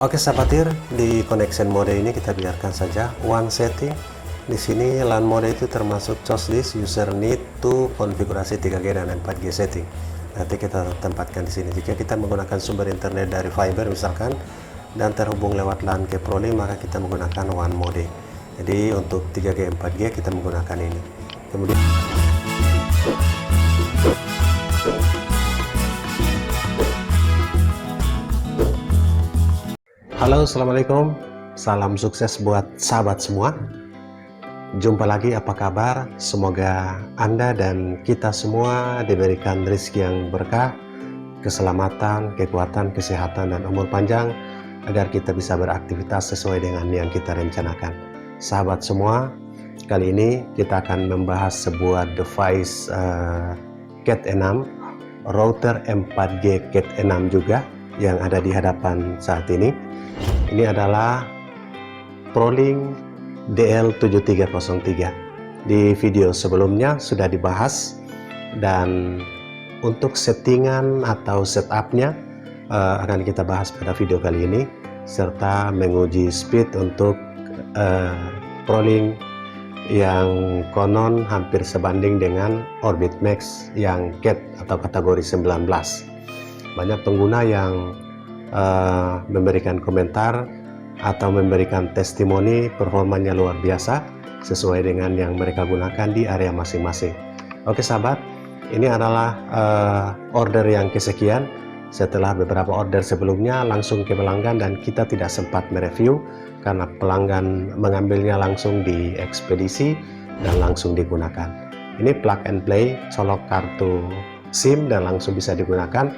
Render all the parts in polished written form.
Oke sahabatir, di connection mode ini kita biarkan saja one setting. Di sini LAN mode itu termasuk choose this user need to konfigurasi 3G dan 4G setting. Nanti kita tempatkan di sini. Jika kita menggunakan sumber internet dari fiber misalkan dan terhubung lewat LAN ke ProLink, maka kita menggunakan one mode. Jadi untuk 3G 4G kita menggunakan ini. Kemudian halo, assalamualaikum, salam sukses buat sahabat semua. Jumpa lagi, apa kabar? Semoga Anda dan kita semua diberikan rezeki yang berkah, keselamatan, kekuatan, kesehatan, dan umur panjang agar kita bisa beraktivitas sesuai dengan yang kita rencanakan. Sahabat semua, kali ini kita akan membahas sebuah device Cat6, router 4G Cat6 juga yang ada di hadapan saat ini. Ini adalah ProLink DL7303. Di video sebelumnya sudah dibahas, dan untuk settingan atau setupnya akan kita bahas pada video kali ini, serta menguji speed untuk ProLink yang konon hampir sebanding dengan Orbit Max yang Cat atau kategori 19. Banyak pengguna yang memberikan komentar atau memberikan testimoni performanya luar biasa sesuai dengan yang mereka gunakan di area masing-masing. Oke sahabat, ini adalah order yang kesekian setelah beberapa order sebelumnya langsung ke pelanggan dan kita tidak sempat mereview karena pelanggan mengambilnya langsung di ekspedisi dan langsung digunakan. Ini plug and play, colok kartu SIM dan langsung bisa digunakan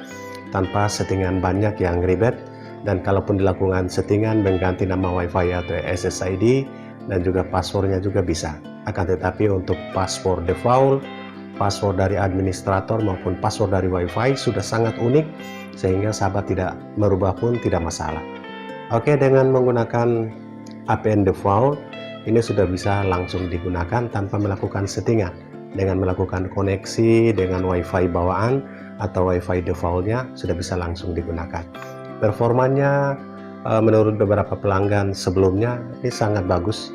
tanpa settingan banyak yang ribet, dan kalaupun dilakukan settingan mengganti nama WiFi atau SSID dan juga passwordnya juga bisa. Akan tetapi untuk password default, password dari administrator maupun password dari WiFi sudah sangat unik sehingga sahabat tidak merubah pun tidak masalah. Oke, dengan menggunakan APN default ini sudah bisa langsung digunakan tanpa melakukan settingan. Dengan melakukan koneksi dengan WiFi bawaan atau WiFi defaultnya sudah bisa langsung digunakan. Performanya menurut beberapa pelanggan sebelumnya ini sangat bagus,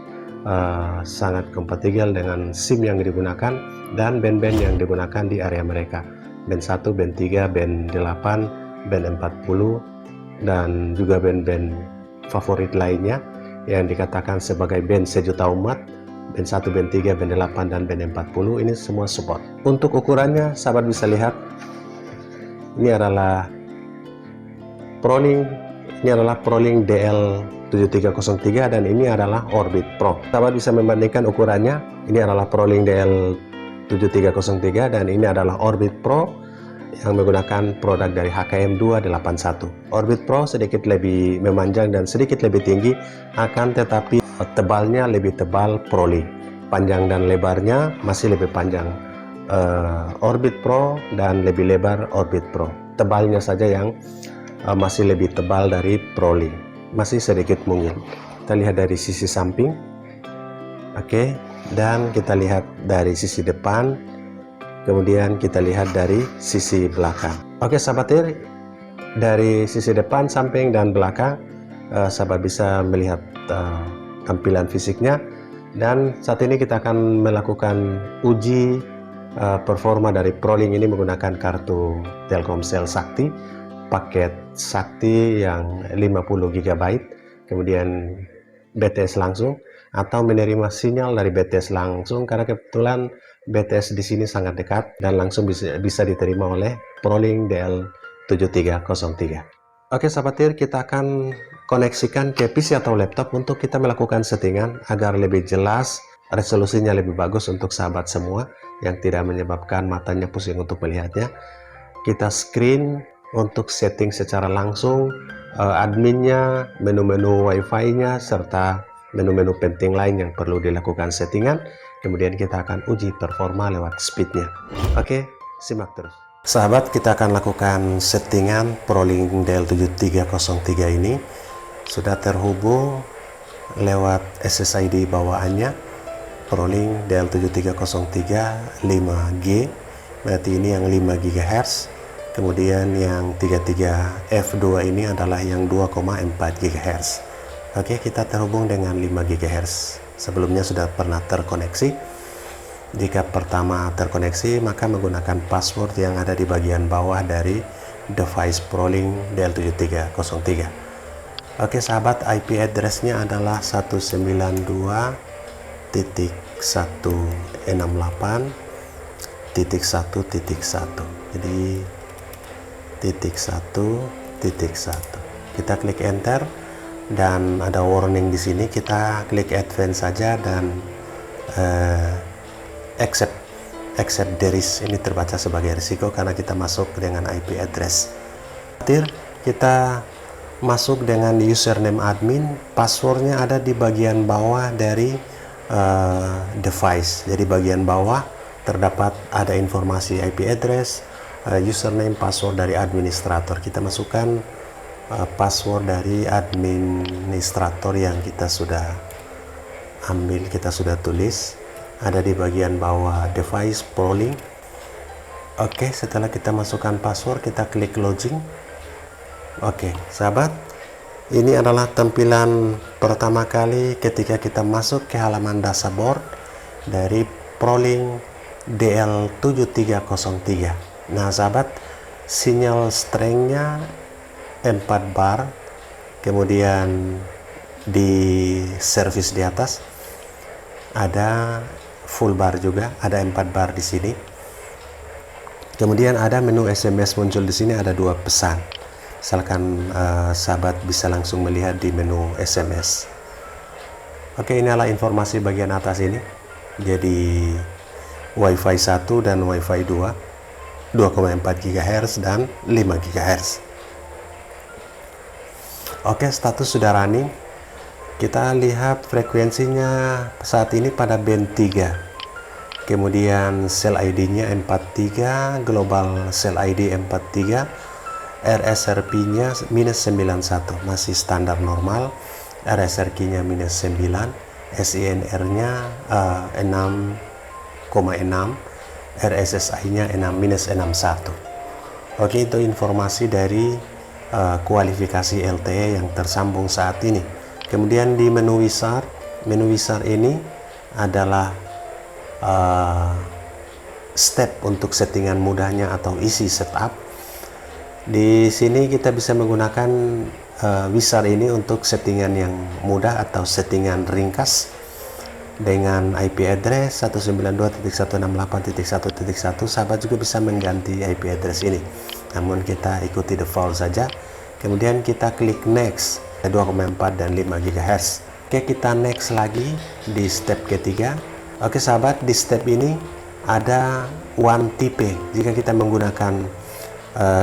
sangat kompatibel dengan SIM yang digunakan dan band-band yang digunakan di area mereka. Band 1, band 3, band 8, band 40 dan juga band-band favorit lainnya yang dikatakan sebagai band sejuta umat. Band 1, band 3, band 8, dan band 40 ini semua support. Untuk ukurannya sahabat bisa lihat, ini adalah ProLink, DL7303 dan ini adalah Orbit Pro. Sahabat bisa membandingkan ukurannya. Ini adalah ProLink DL7303 dan ini adalah Orbit Pro yang menggunakan produk dari HKM 281. Orbit Pro sedikit lebih memanjang dan sedikit lebih tinggi, akan tetapi tebalnya lebih tebal ProLink. Panjang dan lebarnya masih lebih panjang Orbit Pro dan lebih lebar Orbit Pro. Tebalnya saja yang masih lebih tebal dari ProLink, masih sedikit mungil. Kita lihat dari sisi samping, oke, dan kita lihat dari sisi depan, kemudian kita lihat dari sisi belakang. Oke sahabat, dari sisi depan, samping, dan belakang sahabat bisa melihat tampilan fisiknya. Dan saat ini kita akan melakukan uji performa dari ProLink ini menggunakan kartu Telkomsel Sakti, paket Sakti yang 50 GB, kemudian BTS langsung atau menerima sinyal dari BTS langsung, karena kebetulan BTS di sini sangat dekat dan langsung bisa diterima oleh ProLink DL7303. Oke sahabat, kita akan koneksikan ke PC atau laptop untuk kita melakukan settingan agar lebih jelas, resolusinya lebih bagus untuk sahabat semua yang tidak menyebabkan matanya pusing untuk melihatnya. Kita screen untuk setting secara langsung adminnya, menu-menu WiFi-nya, serta menu-menu penting lain yang perlu dilakukan settingan. Kemudian kita akan uji performa lewat speednya. Oke, simak terus. Sahabat, kita akan lakukan settingan ProLink DL7303 ini. Sudah terhubung lewat SSID bawaannya ProLink DL7303 5G, berarti ini yang 5 GHz. Kemudian yang 33F2 ini adalah yang 2,4 GHz. Oke, kita terhubung dengan 5 GHz. Sebelumnya sudah pernah terkoneksi. Jika pertama terkoneksi, maka menggunakan password yang ada di bagian bawah dari device ProLink DL7303. Oke sahabat, IP address-nya adalah 192.168.1.1. Jadi .1.1. Kita klik enter dan ada warning di sini. Kita klik advance saja dan accept the risk. Ini terbaca sebagai risiko karena kita masuk dengan IP address. Kita masuk dengan username admin, passwordnya ada di bagian bawah dari device. Jadi bagian bawah terdapat ada informasi IP address, username, password dari administrator. Kita masukkan password dari administrator yang kita sudah ambil, kita sudah tulis, ada di bagian bawah device ProLink. Oke, setelah kita masukkan password, kita klik login. Oke sahabat, ini adalah tampilan pertama kali ketika kita masuk ke halaman dashboard dari ProLink DL7303. Nah sahabat, sinyal strength-nya 4 bar, kemudian di service di atas ada full bar juga, ada 4 bar di sini. Kemudian ada menu SMS muncul di sini, ada 2 pesan. Misalkan sahabat bisa langsung melihat di menu SMS. Oke, ini adalah informasi bagian atas ini. Jadi Wi-Fi 1 dan Wi-Fi 2, 2,4 GHz dan 5 GHz. Oke, status sudah running. Kita lihat frekuensinya saat ini pada band 3. Kemudian cell ID-nya 43, global cell ID 43, RSRP-nya -91, masih standar normal. RSRQ-nya -9, SINR-nya 6,6, RSSI-nya -61. Oke, itu informasi dari kualifikasi LTE yang tersambung saat ini. Kemudian di menu wizard ini adalah step untuk settingan mudahnya atau easy setup. Di sini kita bisa menggunakan wizard ini untuk settingan yang mudah atau settingan ringkas dengan IP address 192.168.1.1. Sahabat juga bisa mengganti IP address ini, namun kita ikuti default saja. Kemudian kita klik next, 2,4 dan 5 GHz. Oke, kita next lagi di step ketiga. Oke sahabat, di step ini ada one type. Jika kita menggunakan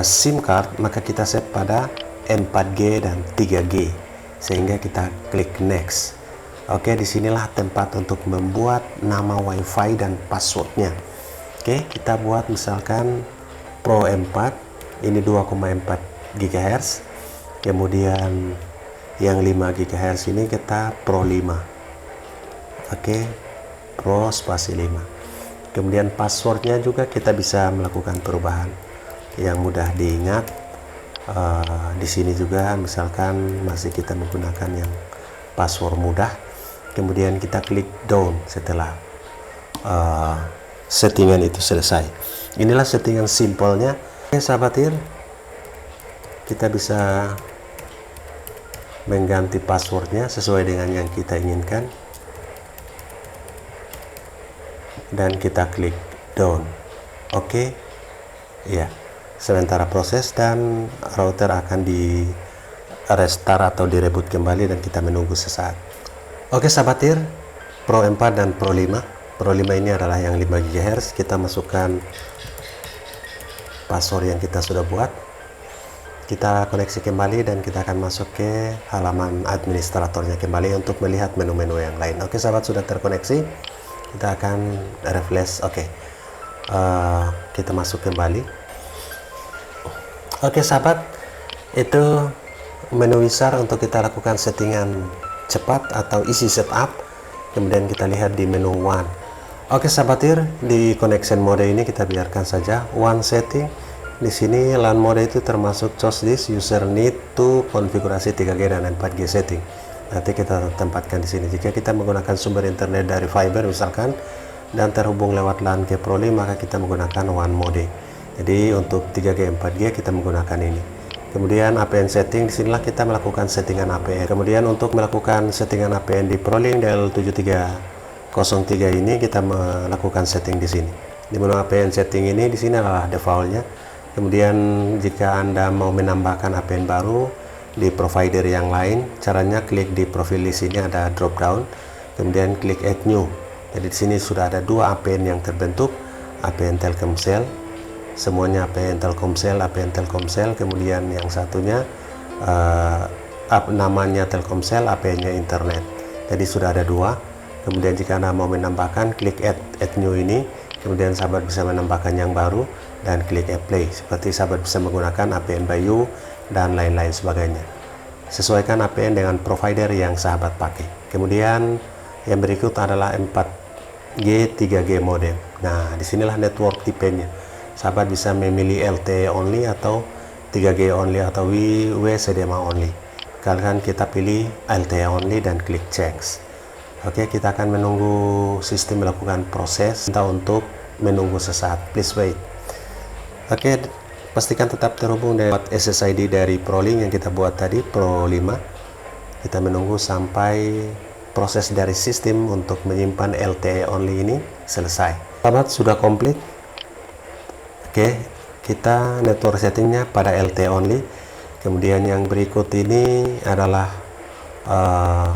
SIM card, maka kita set pada 4G dan 3G, sehingga kita klik next. Oke, disinilah tempat untuk membuat nama WiFi dan passwordnya. Oke, kita buat misalkan Pro 4, ini 2,4 GHz. Kemudian yang 5 GHz ini kita Pro 5. Oke, Pro spasi 5. Kemudian passwordnya juga kita bisa melakukan perubahan yang mudah diingat. Di sini juga misalkan masih kita menggunakan yang password mudah. Kemudian kita klik down setelah settingan itu selesai. Inilah settingan simpelnya. Oke sahabat, kita bisa mengganti passwordnya sesuai dengan yang kita inginkan dan kita klik down. Oke, ya, sementara proses dan router akan di restart atau direboot kembali dan kita menunggu sesaat. Oke sahabat, Pro 4 dan Pro 5. Pro 5 ini adalah yang 5 GHz. Kita masukkan password yang kita sudah buat. Kita koneksi kembali dan kita akan masuk ke halaman administratornya kembali untuk melihat menu-menu yang lain. Oke sahabat, sudah terkoneksi. Kita akan refresh. Oke, kita masuk kembali. Oke sahabat, itu menu wizard untuk kita lakukan settingan cepat atau easy setup. Kemudian kita lihat di menu one. Oke sahabat, di connection mode ini kita biarkan saja one setting. di sini LAN mode itu termasuk choose this user need to konfigurasi 3G dan 4G setting. Nanti kita tempatkan di sini. Jika kita menggunakan sumber internet dari fiber misalkan dan terhubung lewat LAN ke Proli, maka kita menggunakan WAN mode. Jadi untuk 3G 4G kita menggunakan ini. Kemudian APN setting, disinilah kita melakukan settingan APN. Kemudian untuk melakukan settingan APN di Prolink DL7303 ini kita melakukan setting di sini. Di menu APN setting ini di sini adalah defaultnya. Kemudian jika Anda mau menambahkan APN baru di provider yang lain, caranya klik di profil di sini ada drop down, kemudian klik add new. Jadi di sini sudah ada dua APN yang terbentuk, APN Telkomsel, semuanya APN Telkomsel, kemudian yang satunya namanya Telkomsel, APN-nya internet. Jadi sudah ada dua. Kemudian jika Anda mau menambahkan, klik add new ini, kemudian sahabat bisa menambahkan yang baru dan klik apply. Seperti sahabat bisa menggunakan APN Bayu dan lain-lain sebagainya. Sesuaikan APN dengan provider yang sahabat pakai. Kemudian yang berikut adalah 4G 3G modem. Nah, disinilah network tipenya. Sahabat bisa memilih LTE only atau 3G only atau WCDMA only. Kalian kita pilih LTE only dan klik change. Oke, kita akan menunggu sistem melakukan proses. Kita untuk menunggu sesaat. Please wait. Oke, pastikan tetap terhubung dengan SSID dari Prolink yang kita buat tadi, Pro 5. Kita menunggu sampai proses dari sistem untuk menyimpan LTE only ini selesai. Sahabat, sudah komplit. Oke, kita network settingnya pada LTE only. Kemudian yang berikut ini adalah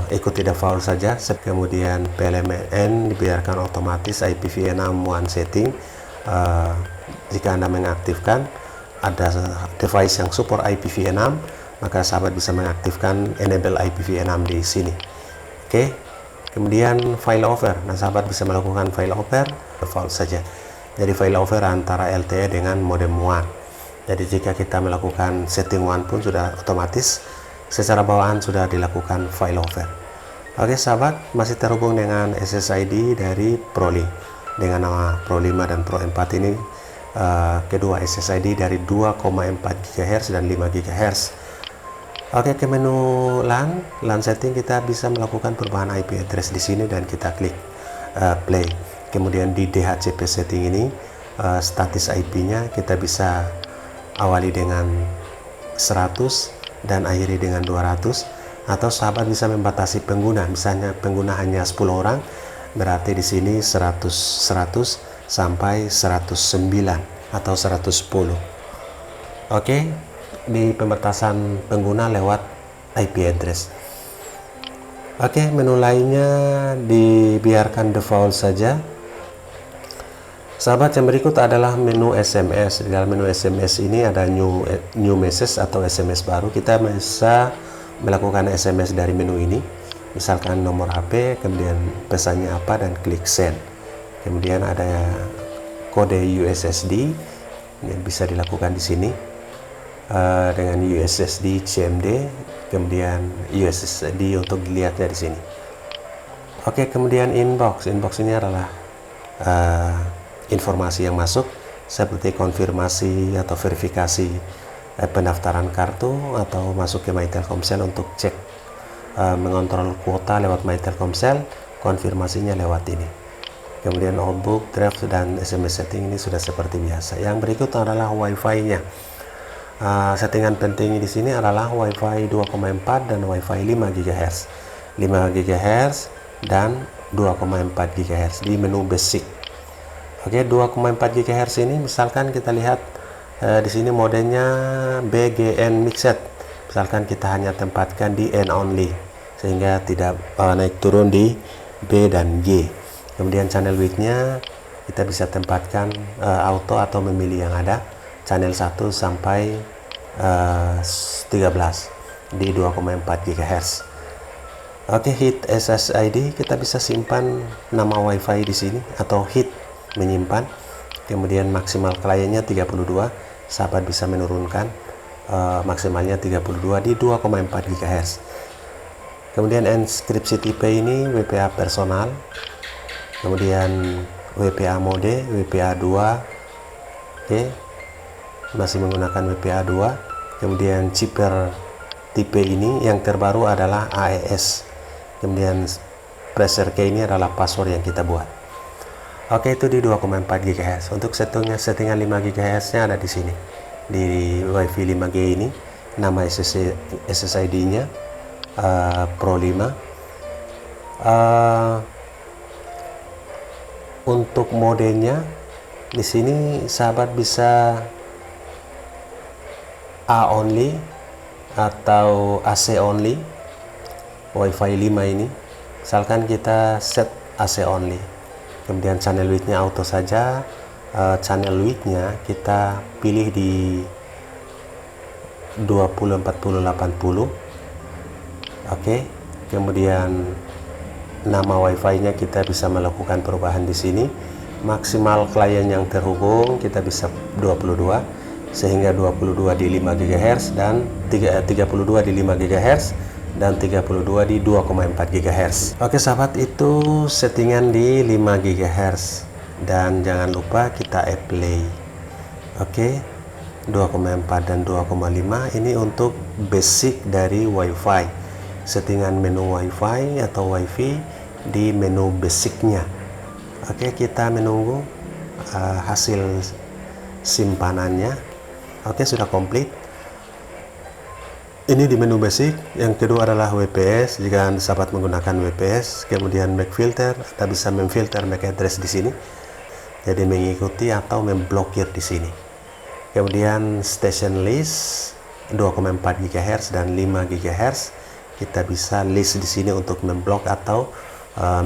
ikuti default saja. Kemudian PLMN dibiarkan otomatis, IPv6 WAN setting. Jika Anda mengaktifkan ada device yang support IPv6, maka sahabat bisa mengaktifkan enable IPv6 di sini. Oke, kemudian failover. Nah, sahabat bisa melakukan failover default saja. Jadi failover antara LTE dengan modem WAN. Jadi jika kita melakukan setting WAN pun sudah otomatis secara bawaan sudah dilakukan failover. Oke sahabat, masih terhubung dengan SSID dari Prolink dengan nama Pro 5 dan Pro 4 ini. Kedua SSID dari 2,4 GHz dan 5 GHz. Oke, ke menu LAN setting kita bisa melakukan perubahan IP address di sini dan kita klik play. Kemudian di DHCP setting ini status IP-nya kita bisa awali dengan 100 dan akhiri dengan 200, atau sahabat bisa membatasi pengguna. Misalnya pengguna hanya 10 orang, berarti di sini 100 sampai 109 atau 110. Oke, di pembatasan pengguna lewat IP address. Oke, menu lainnya dibiarkan default saja. Sahabat, yang berikut adalah menu SMS. Di dalam menu SMS ini ada new message atau SMS baru. Kita bisa melakukan SMS dari menu ini. Misalkan nomor HP, kemudian pesannya apa, dan klik send. Kemudian ada kode USSD yang bisa dilakukan di sini dengan USSD CMD, kemudian USSD untuk dilihatnya di sini. Oke, kemudian inbox ini adalah informasi yang masuk seperti konfirmasi atau verifikasi pendaftaran kartu, atau masuk ke My Telkomsel untuk cek mengontrol kuota lewat My Telkomsel, konfirmasinya lewat ini. Kemudian outbook, draft, dan SMS setting ini sudah seperti biasa. Yang berikut adalah Wi-Fi-nya. Settingan penting di sini adalah Wi-Fi 2,4 dan Wi-Fi 5 GHz, 5 GHz dan 2,4 GHz di menu basic. Oke, 2,4 GHz ini misalkan kita lihat di sini modenya BGN mixed. Misalkan kita hanya tempatkan di N only sehingga tidak naik turun di B dan G. Kemudian channel width-nya kita bisa tempatkan auto atau memilih yang ada, channel 1 sampai 13 di 2,4 GHz. Oke, hit SSID kita bisa simpan nama WiFi di sini atau hit menyimpan. Kemudian maksimal kliennya 32, sahabat bisa menurunkan maksimalnya 32 di 2,4 GHz. Kemudian enkripsi tipe ini WPA personal, kemudian WPA mode, WPA 2. Oke, masih menggunakan WPA2. Kemudian chipper tipe ini yang terbaru adalah AES. Kemudian pressure key ini adalah password yang kita buat. Oke, itu di 2,4 GHz. Untuk settingan 5 GHz nya ada di sini, di WiFi 5G ini. Nama SSID nya Pro 5. Untuk modenya di sini sahabat bisa A only atau AC only. WiFi 5 ini misalkan kita set AC only, kemudian channel width-nya auto saja. Channel width-nya kita pilih di 20 40 80. Oke, kemudian nama WiFi-nya kita bisa melakukan perubahan di sini. Maksimal klien yang terhubung kita bisa 22, sehingga 22 di 5 GHz dan 32 di 5 GHz dan 32 di 2,4 GHz. Oke sahabat, itu settingan di 5 GHz, dan jangan lupa kita apply. Oke, 2,4 dan 2,5 ini untuk basic dari WiFi. Settingan menu WiFi atau WiFi di menu basicnya. Oke, kita menunggu hasil simpanannya. Oke, sudah komplit. Ini di menu basic. Yang kedua adalah WPS. Jika sahabat menggunakan WPS, kemudian MAC filter, Anda bisa memfilter MAC address di sini. Jadi mengikuti atau memblokir di sini. Kemudian station list 2,4 GHz dan 5 GHz. Kita bisa list di sini untuk memblok atau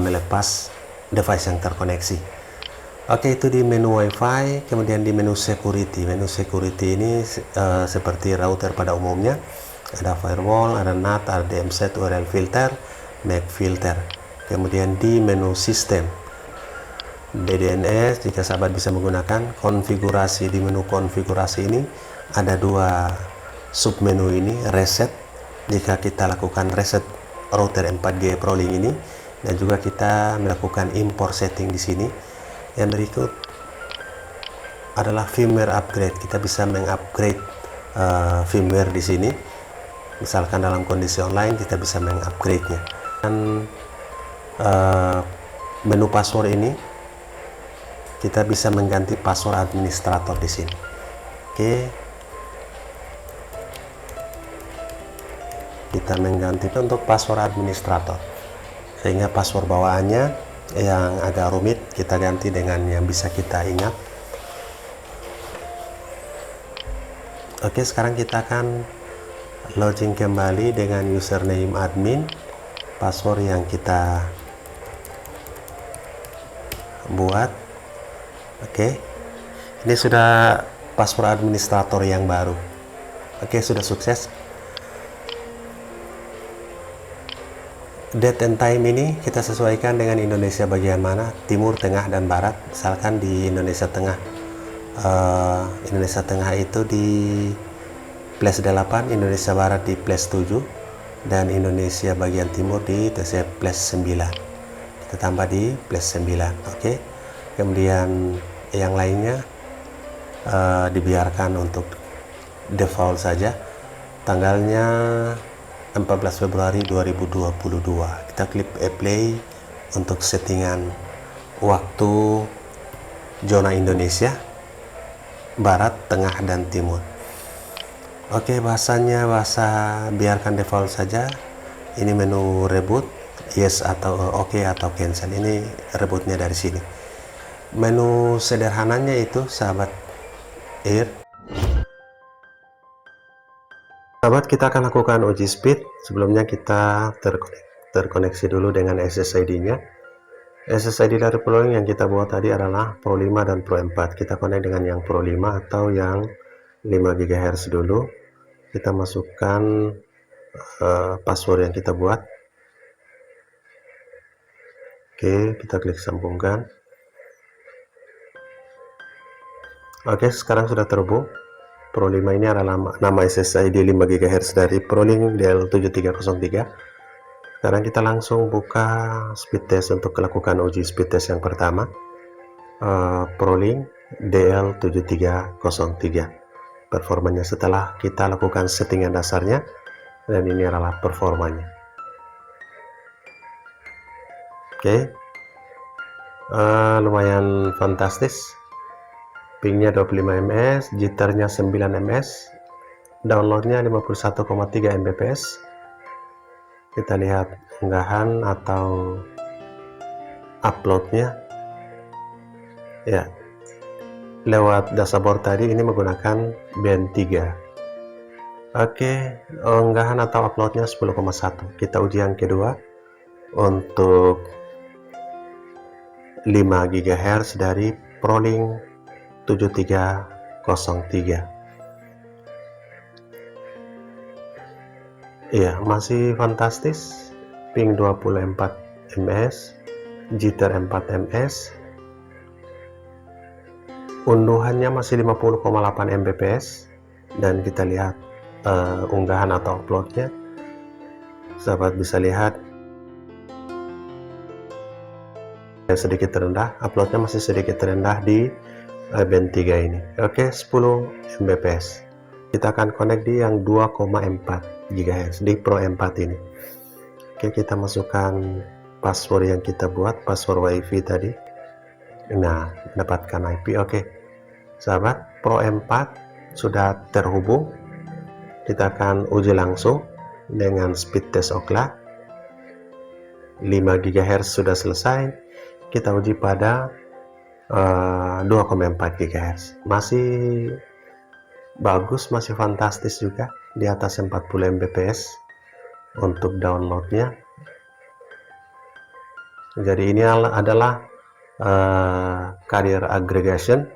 melepas device yang terkoneksi. Oke, itu di menu WiFi. Kemudian di menu security. Menu security ini seperti router pada umumnya. Ada firewall, ada NAT, ada DMZ, URL filter, MAC filter. Kemudian di menu sistem, DDNS, jika sahabat bisa menggunakan konfigurasi. Di menu konfigurasi ini ada dua submenu ini, reset. Jika kita lakukan reset router 4G ProLink ini, dan juga kita melakukan import setting di sini. Yang berikut adalah firmware upgrade. Kita bisa mengupgrade firmware di sini. Misalkan dalam kondisi online kita bisa mengupgrade-nya. Dan menu password ini kita bisa mengganti password administrator di sini. Oke. Kita mengganti untuk password administrator, sehingga password bawaannya yang agak rumit kita ganti dengan yang bisa kita ingat. Oke, sekarang kita akan login kembali dengan username admin, password yang kita buat. Oke, ini sudah password administrator yang baru. Oke, sudah sukses. Date and time ini kita sesuaikan dengan Indonesia bagian mana, timur, tengah, dan barat. Misalkan di Indonesia Tengah, Indonesia Tengah itu di plus 8, Indonesia Barat di plus 7, dan Indonesia bagian timur di plus 9. Kita tambah di plus 9. Oke. Kemudian yang lainnya dibiarkan untuk default saja. Tanggalnya 14 Februari 2022. Kita klik apply untuk settingan waktu zona Indonesia Barat, Tengah, dan Timur. Oke, bahasanya bahasa biarkan default saja. Ini menu reboot, yes atau oke atau cancel. Ini rebootnya dari sini. Menu sederhananya itu sahabat air. Sahabat, kita akan lakukan uji speed. Sebelumnya kita terkoneksi dulu dengan SSID-nya. SSID dari ProLink yang kita buat tadi adalah Pro 5 dan Pro 4. Kita connect dengan yang Pro 5 atau yang 5 GHz dulu. Kita masukkan password yang kita buat. Oke, kita klik sambungkan. Oke, sekarang sudah terhubung. Pro 5 ini adalah nama SSID 5 GHz dari ProLink DL7303. Sekarang kita langsung buka speed test untuk melakukan uji speed test yang pertama. ProLink DL7303. performanya setelah kita lakukan settingan dasarnya, dan ini adalah performanya. Oke, lumayan fantastis. Pingnya 25 ms, jitternya 9 ms, downloadnya 51,3 mbps. Kita lihat unggahan atau uploadnya ya, lewat dashboard tadi ini menggunakan band 3. Oke, unggahan atau uploadnya 10,1. Kita uji yang kedua untuk 5 GHz dari ProLink 7303. Iya, masih fantastis. Ping 24 ms, jitter 4 ms, unduhannya masih 50,8 mbps, dan kita lihat unggahan atau uploadnya. Sahabat bisa lihat sedikit rendah, uploadnya masih sedikit rendah di band 3 ini. Oke, 10 mbps. Kita akan connect di yang 2,4 GHz di Pro 4 ini. Oke, kita masukkan password yang kita buat, password WiFi tadi. Nah, mendapatkan IP. Oke, sahabat, Pro 4 sudah terhubung. Kita akan uji langsung dengan speed test Ookla. 5 GHz sudah selesai. Kita uji pada 2,4 GHz. Masih bagus, masih fantastis juga, di atas 40 mbps untuk downloadnya. Jadi ini adalah carrier aggregation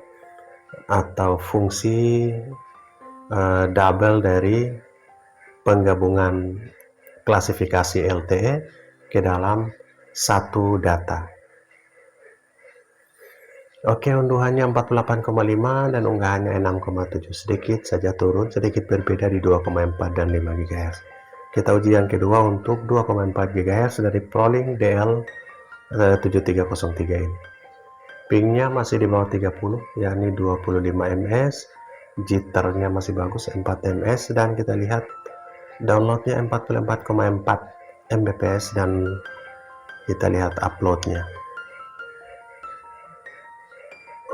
atau fungsi double dari penggabungan klasifikasi LTE ke dalam satu data. Oke, unduhannya 48,5 dan unggahannya 6,7, sedikit saja turun, sedikit berbeda di 2,4 dan 5 GHz. Kita uji yang kedua untuk 2,4 GHz dari ProLink DL7303 ini. Pingnya masih di bawah 30, yakni 25 ms, jitternya masih bagus 4 ms, dan kita lihat downloadnya 44,4 mbps, dan kita lihat uploadnya.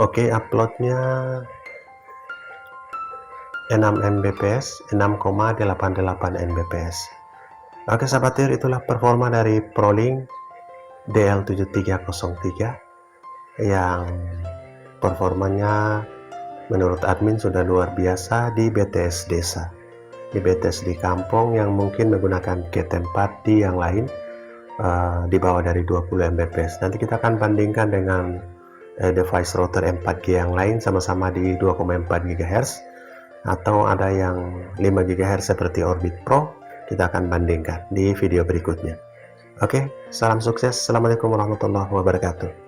Oke, uploadnya 6 mbps, 6,88 mbps. Oke sahabat, itulah performa dari ProLink DL7303 yang performanya menurut admin sudah luar biasa di BTS desa, di BTS di kampung yang mungkin menggunakan Cat4 di yang lain di bawah dari 20 mbps. Nanti kita akan bandingkan dengan device router 4G yang lain, sama-sama di 2,4 GHz, atau ada yang 5 GHz seperti Orbit Pro. Kita akan bandingkan di video berikutnya. Oke, salam sukses. Assalamualaikum warahmatullahi wabarakatuh.